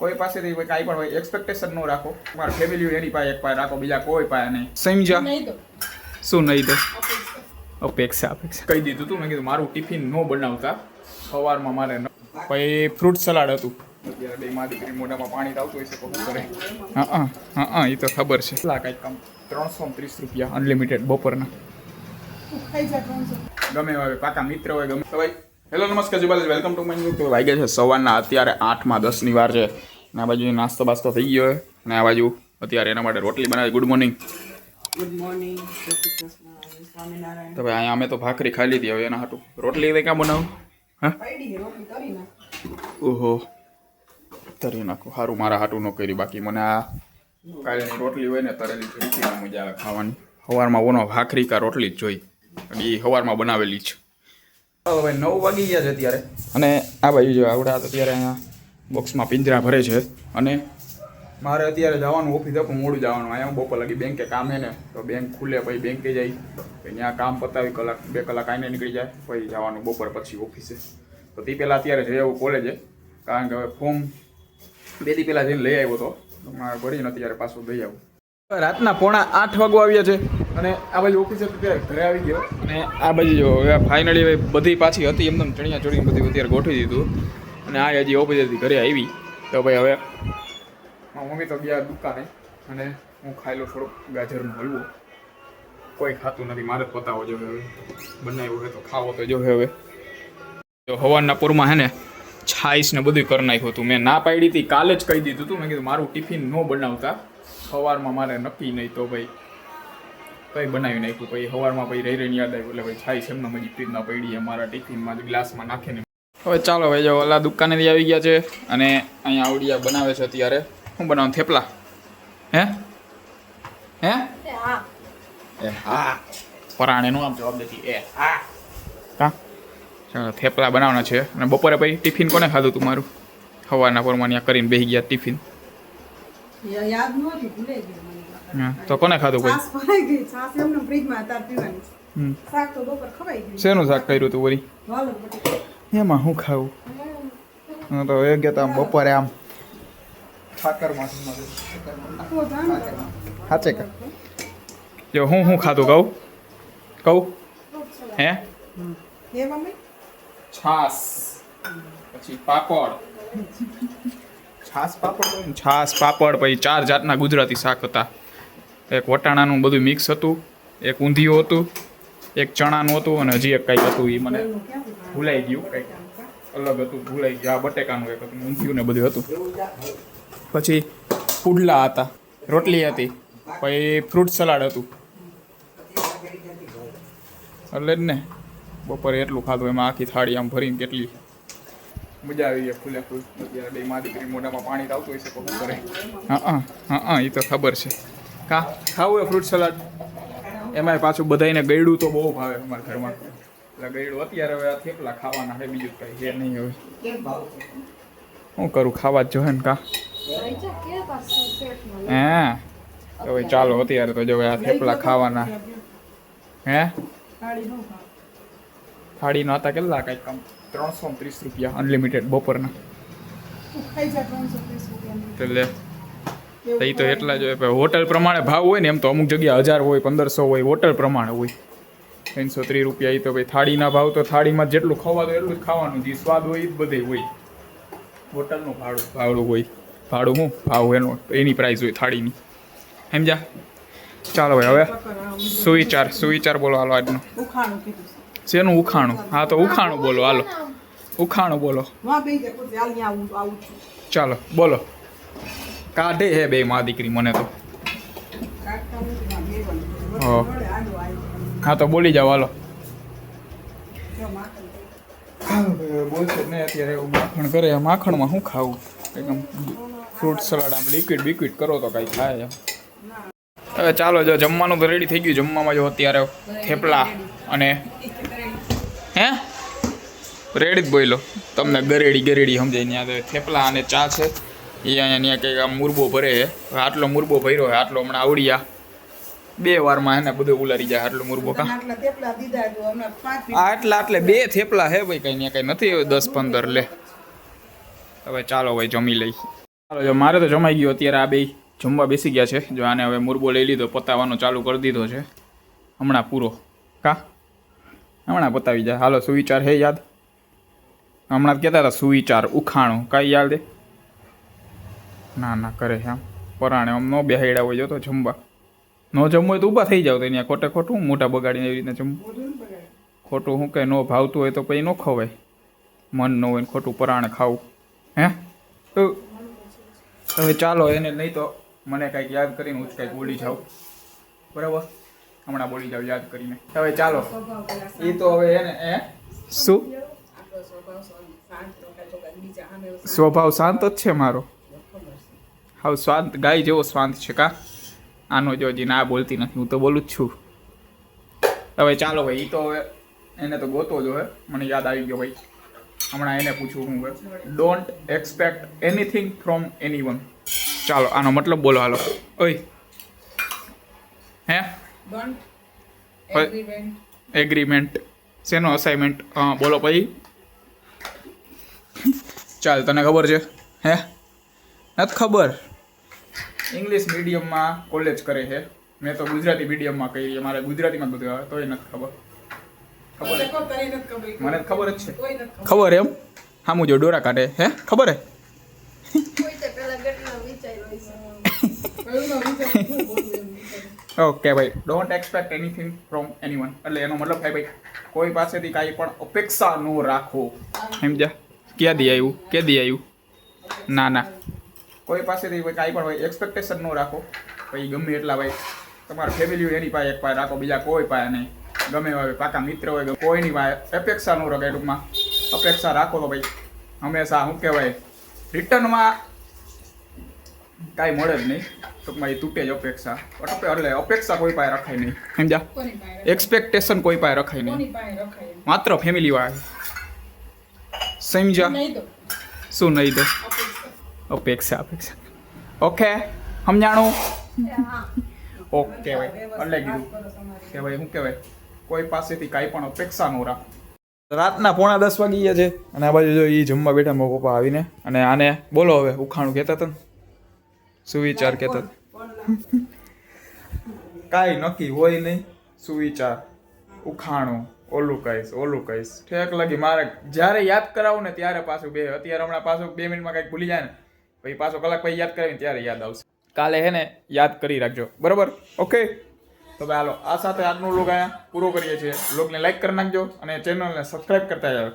કોઈ પાસેથી કાંઈ પણ હોય એક્સપેક્ટેશન ન રાખો. તમારા ફેમિલી હોય એની પાસે એક પાસે રાખો, બીજા કોઈ પાસે નહીં. સમજ્યા? શું નહીં તો અપેક્ષા કહી દીધું તું. મેં કીધું મારું ટિફિન ન બનાવતા સવારમાં મારે. પછી ફ્રૂટ સલાડ હતું. અત્યારે બે માં દીકરી મોઢામાં પાણી આવતું હોય છે તો શું કરે? હા એ તો ખબર છે. કેટલા કાંઈક કામ 330 રૂપિયા અનલિમિટેડ બપોરના. ગમે હવે પાકા મિત્ર હોય ગમે. ભાઈ હેલો નમસ્કાર જુબાલ, વેલકમ ટુ માય ન્યુ. તો વાગ્યા છે સવારના અત્યારે 8:10 વાર છે. અને આ બાજુ નાસ્તો બાસ્તો થઈ ગયો અને આ બાજુ અત્યારે એના માટે રોટલી બનાવી. Good morning. Good morning. તો ભાઈ અહીંયા અમે તો ભાખરી ખાઈ લીધી. હવે એના હાટું રોટલી હવે ક્યાં બનાવું? હા ઓહો તરી નાખો. સારું મારા હાટું ન કરી. બાકી મને આ કાલની રોટલી હોય ને તરેલી જોઈતી મજા આવે ખાવાની. સવારમાં ઓનો ભાખરી કા રોટલી જ જોઈ. એ સવારમાં બનાવેલી છે. હવે 9 વાગી ગયા છે અત્યારે. અને આ બાજુ જો આવડા અત્યારે અહીંયા બોક્સમાં પિંજરા ભરે છે. અને મારે અત્યારે જવાનું ઓફિસ હતું, મોડું જવાનું. અહીંયા બપોર લગી બેંકે કામ હે ને, તો બેંક ખુલે પછી બેંકે જાય, પછી ત્યાં કામ પતાવી કલાક 2 કલાક આવીને નીકળી જાય, પછી જવાનું બપોર પછી ઓફિસે. તો તે પહેલાં અત્યારે જઈ આવું કોલેજે, કારણ કે હવે ફોર્મ 2 દી પહેલાં જઈને લઈ આવ્યો હતો. મારે ભરીને અત્યારે પાછું દઈ આવું. રાતના 7:45 વાગવા આવ્યા છે. અને આ બાજુ ઓફિસે અત્યારે ઘરે આવી ગયો. અને આ બાજુ જો હવે ફાઇનલી હવે બધી પાછી હતી એમદમ ચણિયા ચોળી બધી અત્યારે ગોઠવી દીધું. અને આ હજી ઓફિસેથી ઘરે આવી. તો ભાઈ હવે મમ્મી તો ગયા દુકાને અને હું ખાઈ લઉં થોડુંક ગાજરનો હલવો. કોઈ ખાતું નથી, મારે જ પતાવો જોઈએ. હવે બનાવ્યું હોય તો ખાવો તો જોઈએ. હવે જો હવારના પૂરમાં હે ને છાઈસ ને બધું કરી નાખ્યું હતું. મેં ના પાડી હતી, કાલે જ કહી દીધું હતું. મેં કીધું મારું ટિફિન ન બનાવતા સવારમાં મારે નક્કી નહીં, તો ભાઈ કંઈ બનાવી નાખ્યું. પછી સવારમાં પછી રહીને યાદ આવ્યું એટલે ભાઈ છાઈસ એમના મજી ફ્રીજમાં પડી અમારા ટિફિનમાં ગ્લાસમાં નાખીને. હવે ચાલો ભાઈ જો ઓલા દુકાનેથી આવી ગયા છે. અને અહીંયા આવડિયા બનાવે છે અત્યારે. શું બનાવું? થેપલા? હે હે એ હા પરાણેનું આમ જવાબ દેતી એ હા કા. ચાલો થેપલા બનાવવાના છે. અને બપોરે પછી ટિફિન કોને ખાધું તું મારું? સવારના પોરમાં ત્યાં કરીને બેસી ગયા ટિફિન. યાદ નહોતી, ભૂલાઈ ગયું. હા તો કોને ખાધું ભાઈ? છાસ ભરાઈ ગઈ. છાસ એમને ફ્રીજમાં તાર પીવાની છે. શાક તો બપોર ખવાઈ ગયું. શેનું શાક કર્યું તું વળી? વાલો બટેકા. એમાં શું ખાવું? હું તો એ ગયા આમ બપોરે આમ ઠાકરમાં સાચે કા જો હું ખાધું કહું હે હે મમ્મી? છાસ પછી પાપડ. છાસ પાપડ પછી 4 જાતના ગુજરાતી શાક હતા. એક વટાણાનું બધું મિક્સ હતું, એક ઊંધિયું હતું, એક ચણાનું હતું અને હજી એક કંઈક હતું. એ મને ભૂલાઈ ગયું, કંઈક અલગ હતું, ભૂલાઈ ગયું. આ બટેકાનું એક હતું, ઊંધિયું ને બધું હતું. પછી પુડલા હતા, રોટલી હતી, પછી ફ્રૂટ સલાડ હતું. એટલે જ ને બપોરે એટલું ખાધું. એમાં આખી થાળી આમ ભરીને કેટલી મજા આવી ગઈ. ફૂલે ફૂલ. અત્યારે બે માં દીકરી મોઢામાં પાણી આવતું હોય છે તો શું કરે? હા એ તો ખબર છે. કા ખાવું એ ફ્રૂટ સલાડ? એમાંય પાછું બધાને ગળ્યું તો બહુ ભાવે અમારા ઘરમાં. એટલે ગળ્યું અત્યારે હવે આ થેપલા ખાવાના છે, બીજું કંઈ છે નહીં. હવે શું કરું? ખાવા જ જોઈએ ને કા. હે તો ભાઈ ચાલો અત્યારે તો જો આ થેપલા ખાવાના. હે થાળીનો હતા કેટલા કાંઈક કામ 330 રૂપિયા અનલિમિટેડ બપોરના. એટલે એ તો એટલા જ હોય. હોટલ પ્રમાણે ભાવ હોય ને, એમ તો અમુક જગ્યાએ 1000 હોય, 1500 હોય, હોટલ પ્રમાણે હોય. 330 રૂપિયા. એ તો ભાઈ થાળીના ભાવ તો થાળીમાં જેટલું ખવાતું એટલું જ ખાવાનું. જે સ્વાદ હોય એ જ બધે હોય. હોટલનું ભાડું હોય. ભાડું શું ભાવ એનો એની પ્રાઇસ હોય થાળીની. સમજા? ચાલો ભાઈ હવે સુવિચાર બોલો હાલો આજનો. શેનું ઉખાણું? હા તો ઉખાણું બોલો હાલો. ઉખાણું બોલો ચાલો બોલો. કાઢે હે બે માં દીકરી મને તો. હા તો બોલી જાઓ હાલો. બોલશે ને અત્યારે એવું માખણ કરે. માખણમાં શું ખાવું? એકદમ ફ્રૂટ સલાડ આમ લિક્વિડ બિક્વિડ કરો તો કાંઈ થાય એમ. હવે ચાલો જો જમવાનું તો રેડી થઈ ગયું. જમવામાં જો અત્યારે થેપલા અને હે રેડી જ બોલો તમને ગરેડી સમજાય. ત્યાં થેપલા અને ચા છે. એ અહીંયા કંઈક આમ મુરબો ભરે છે. આટલો મુરબો ભર્યો હોય, આટલો હમણાં આવડિયા 2 વારમાં એને બધું ઉલારી જાય. આટલો મુરબો કા આટલા 2 થેપલા હે ભાઈ. કંઈ નથી 10-15 લે. હવે ચાલો ભાઈ જમી લઈ. ચાલો જો મારે તો જમાઈ ગયો અત્યારે આ બે જમવા બેસી ગયા છે જો આને હવે મુરબો લઈ લીધો પતાવવાનો ચાલુ કરી દીધો છે હમણાં પૂરો કા હમણાં પતાવી જાય હાલો સુવિચાર હે યાદ હમણાં જ કહેતા હતા સુવિચાર ઉખાણું કાંઈ યાદ હે ના ના કરે છે આમ પરાણે આમ ન બેહાડ્યા હોય જો તો જમવા ન જમવું હોય તો ઊભા થઈ જાવ તો અહીંયા ખોટે ખોટું મોટા બગાડીને એવી રીતના જમવું ખોટું શું કંઈ ન ભાવતું હોય તો પછી ન ખવાય મન ન હોય ને ખોટું પરાણે ખાવું હે તો હવે ચાલો એને નહીં તો મને કાંઈક યાદ કરીને હું જ કાંઈક બોલી જાઉં બરાબર હમણાં બોલી જાઉં યાદ કરીને હવે ચાલો એ તો હવે એને શું સ્વભાવ શાંત જ છે મારો હાવ શાંત ગાય જેવો શાંત છે કા આનો જો હજી ના બોલતી નથી હું તો બોલું જ છું હવે ચાલો ભાઈ એ તો હવે એને તો ગોતો જો હે મને યાદ આવી ગયો ભાઈ હમણાં એને પૂછું હું હવે don't expect anything from anyone ચાલો આનો મતલબ બોલો હાલો ઓય હે એગ્રીમેન્ટ શેનો અસાઇનમેન્ટ બોલો પછી ચાલ તને ખબર છે હે નથી ખબર ઇંગ્લિશ મીડિયમમાં કોલેજ કરે છે મેં તો ગુજરાતી મીડિયમમાં કરી છે મારે ગુજરાતીમાં બધું આવે તોય નથી ખબર મને ખબર જ છે ખબર એમ હામું જો ડોરા કાઢે હે ખબર હે ઓકે ભાઈ don't expect anything from anyone એટલે એનો મતલબ થાય ભાઈ કોઈ પાસેથી કાંઈ પણ અપેક્ષા ન રાખો સમજ્યા ક્યાં દી આવ્યું કે દી આવ્યું ના ના કોઈ પાસેથી કાંઈ પણ ભાઈ એક્સપેક્ટેશન ન રાખો ભાઈ ગમે એટલા ભાઈ તમારા ફેમિલી હોય એની પાસે એક પાસે રાખો બીજા કોઈ પાસે નહીં ગમે હોય પાકા મિત્ર હોય કોઈની પાસે અપેક્ષા ન રખાય ટૂંકમાં અપેક્ષા રાખો તો ભાઈ હંમેશા શું કહેવાય રિટર્નમાં કાંઈ મળે જ નહીં ટૂંકમાં એ તૂટે જ અપેક્ષા એટલે અપેક્ષા કોઈ પાસે રખાય નહીં સમજ્યા એક્સપેક્ટેશન કોઈ પાસે રખાય નહીં માત્ર ફેમિલી વાળા સમજ્યા શું નહીં તો અપેક્ષા ઓકે સમજાણું ઓકે ભાઈ એટલે કીધું કે ભાઈ શું કહેવાય કોઈ પાસેથી કાંઈ પણ અપેક્ષા ન રાખો રાતના 9:30 વાગી ગયા છે અને આ બાજુ જો એ જમવા બેઠા મારા પપ્પા આવીને અને આને બોલો હવે ઉખાણું કહેતા હતા ને સુવિચાર કહેતા કાંઈ નક્કી હોય નહીં સુવિચાર ઉખાણું ઓલું કહીશ ઠેક લાગી મારે જ્યારે યાદ કરાવું ને ત્યારે પાછું બે અત્યારે હમણાં પાછું 2 મિનિટમાં કંઈક ભૂલી જાય ને પછી પાછો કલાક પછી યાદ કરાવીને ત્યારે યાદ આવશે કાલે હે ને યાદ કરી રાખજો બરાબર ઓકે તો ભાઈ હાલો આ સાથે આજનો લોગ અહીંયા પૂરો કરીએ છીએ લોગને લાઈક કરી નાખજો અને ચેનલને સબસ્ક્રાઈબ કરતા જાઓ